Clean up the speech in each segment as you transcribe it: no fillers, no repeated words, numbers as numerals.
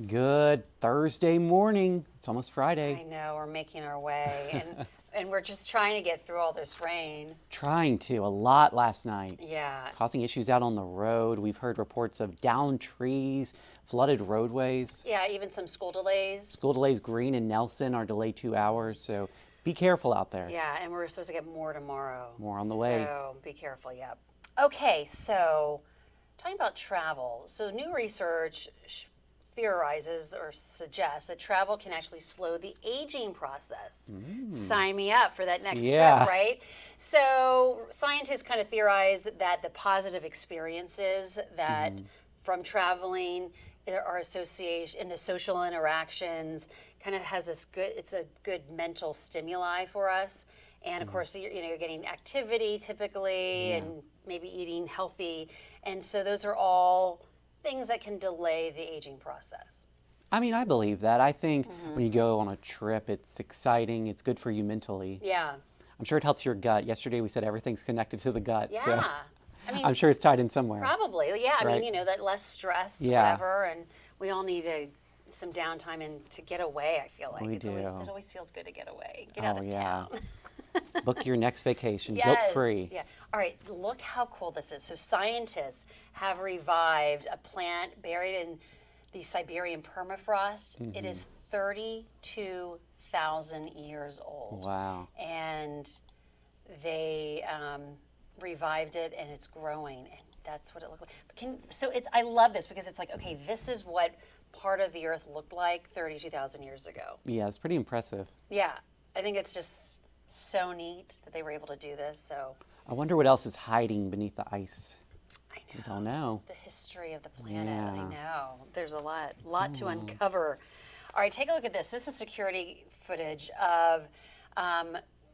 Good Thursday morning. It's almost I Friday. know, we're making our way, and we're just trying to get through all this rain. Trying to. A lot last night. Yeah. Causing issues out on the road. We've heard reports of downed trees, flooded roadways. Yeah, even some school delays. School delays. Green and Nelson are delayed 2 hours. So be careful out there. Yeah, and we're supposed to get more tomorrow. More on the way. So be careful, yep. Okay, so talking about travel. So new research theorizes or suggests that travel can actually slow the aging process. Sign me up for that next trip, right? So scientists kind of theorize that the positive experiences that from traveling, there are association in the social interactions, kind of has this good, it's a good mental stimuli for us. And of course, you're getting activity typically and maybe eating healthy. And so those are all things that can delay the aging process. I mean, I believe that. I think when you go on a trip, it's exciting. It's good for you mentally. Yeah. I'm sure it helps your gut. Yesterday we said everything's connected to the gut. Yeah. So I mean, I'm sure it's tied in somewhere. probably. Yeah. I Right. mean, that less stress, Yeah. whatever. And we all need some downtime and to get away, I feel like. We It always feels good to get away, get out of town. Book your next vacation, Yes. guilt-free. Yeah. All right, look how cool this is. So scientists have revived a plant buried in the Siberian permafrost. It is 32,000 years old. Wow. And they revived it, and it's growing, and that's what it looked like. I love this because it's like, okay, this is what part of the Earth looked like 32,000 years ago. Yeah, it's pretty impressive. Yeah, I think it's just so neat that they were able to do this. So I wonder what else is hiding beneath the ice. I I know. don't know. The history of the planet. Yeah. I know. There's a lot to uncover. All right, take a look at this. This is security footage of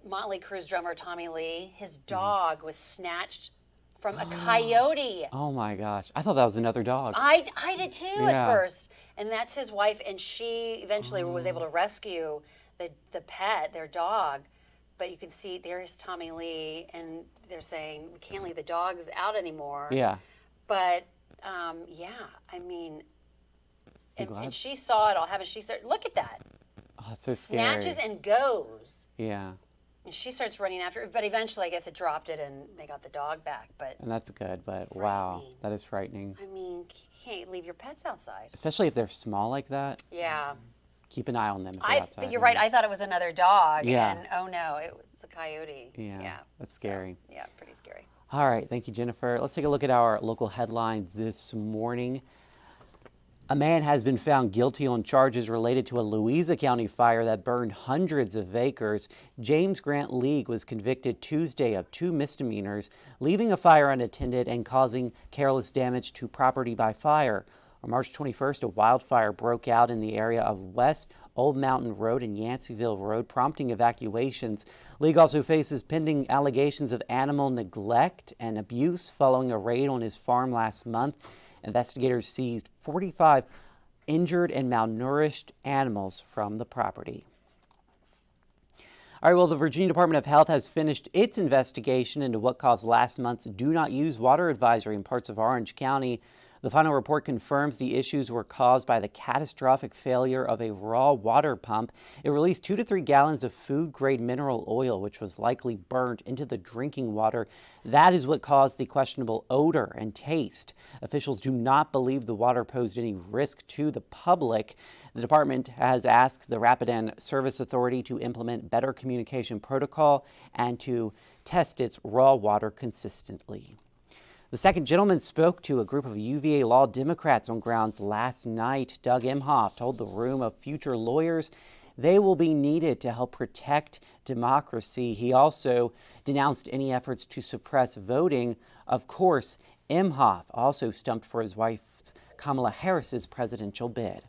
Motley Crue's drummer Tommy Lee. His dog was snatched from a coyote. Oh my gosh. I thought that was another dog. I did too Yeah. at first. And that's his wife, and she eventually was able to rescue the pet, their dog. But you can see there's Tommy Lee, and they're saying we can't leave the dogs out anymore. Yeah. But yeah, I mean, I'm glad. and she saw it all happen. She started, look at that, Oh, that's so scary. snatches and goes. Yeah. And she starts running after it, but eventually I guess it dropped it and they got the dog back. But And that's good, but wow, Frightening. that is frightening. I mean, you can't leave your pets outside. Especially if they're small like that. Yeah. Keep an eye on them if they're outside. But you're right. I thought it was another dog. Yeah. And oh no, it was a coyote. Yeah, that's scary. So, yeah, pretty scary. All right, thank you, Jennifer. Let's take a look at our local headlines this morning. A man has been found guilty on charges related to a Louisa County fire that burned hundreds of acres. James Grant League was convicted Tuesday of 2 misdemeanors, leaving a fire unattended and causing careless damage to property by fire. On March 21st, a wildfire broke out in the area of West Old Mountain Road and Yanceyville Road, prompting evacuations. League also faces pending allegations of animal neglect and abuse following a raid on his farm last month. Investigators seized 45 injured and malnourished animals from the property. All right, well, the Virginia Department of Health has finished its investigation into what caused last month's do not use water advisory in parts of Orange County. The final report confirms the issues were caused by the catastrophic failure of a raw water pump. It released 2 to 3 gallons of food-grade mineral oil, which was likely burned into the drinking water. That is what caused the questionable odor and taste. Officials do not believe the water posed any risk to the public. The department has asked the Rapidan Service Authority to implement better communication protocol and to test its raw water consistently. The second gentleman spoke to a group of UVA law Democrats on grounds last night. Doug Emhoff told the room of future lawyers they will be needed to help protect democracy. He also denounced any efforts to suppress voting. Of course, Emhoff also stumped for his wife Kamala Harris's presidential bid.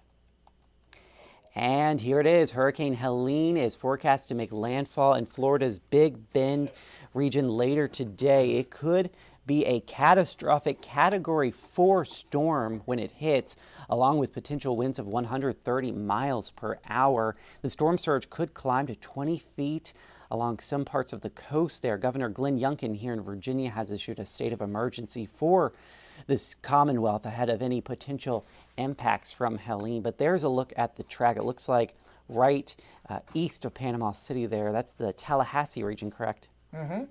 And here it is. Hurricane Helene is forecast to make landfall in Florida's Big Bend region later today. It could be a catastrophic Category 4 storm when it hits, along with potential winds of 130 miles per hour. The storm surge could climb to 20 feet along some parts of the coast there. Governor Glenn Youngkin here in Virginia has issued a state of emergency for this Commonwealth ahead of any potential impacts from Helene. But there's a look at the track. It looks like right east of Panama City there. That's the Tallahassee region, correct? Mm-hmm.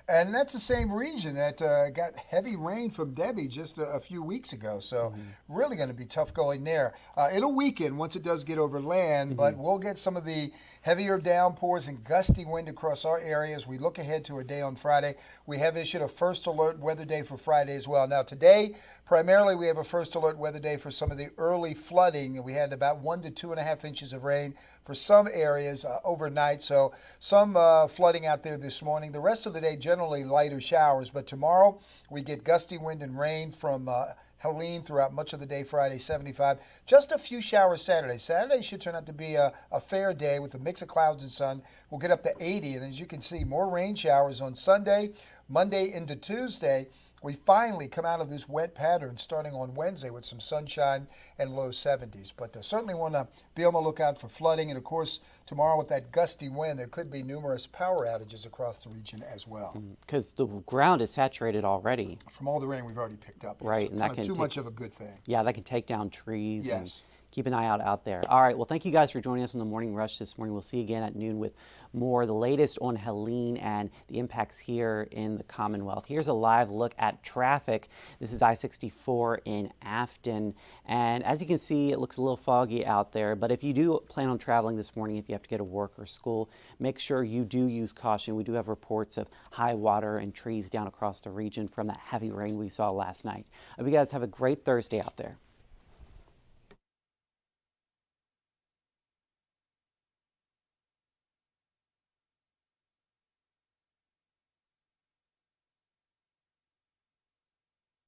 And that's the same region that got heavy rain from Debbie just a few weeks ago. So really going to be tough going there. It'll weaken once it does get over land, but we'll get some of the heavier downpours and gusty wind across our areas. We look ahead to a day on Friday. We have issued a first alert weather day for Friday as well. Now today, primarily we have a first alert weather day for some of the early flooding. We had about 1 to 2.5 inches of rain for some areas overnight. So some flooding out there this morning. The rest of the day, generally lighter showers, but tomorrow we get gusty wind and rain from Helene throughout much of the day Friday, 75. Just a few showers Saturday. Saturday should turn out to be a fair day with a mix of clouds and sun. We'll get up to 80, and as you can see, more rain showers on Sunday, Monday into Tuesday. We finally come out of this wet pattern starting on Wednesday with some sunshine and low 70s. But certainly want to be on the lookout for flooding. And, of course, tomorrow with that gusty wind, there could be numerous power outages across the region as well. Because the ground is saturated already. From all the rain we've already picked up. Right. So And that can too much of a good thing. Yeah, that can take down trees. Yes. And keep an eye out there. All right. Well, thank you guys for joining us on the Morning Rush this morning. We'll see you again at noon with more, the latest on Helene and the impacts here in the Commonwealth. Here's a live look at traffic. This is I-64 in Afton. And as you can see, it looks a little foggy out there. But if you do plan on traveling this morning, if you have to go to work or school, make sure you do use caution. We do have reports of high water and trees down across the region from that heavy rain we saw last night. I hope you guys have a great Thursday out there.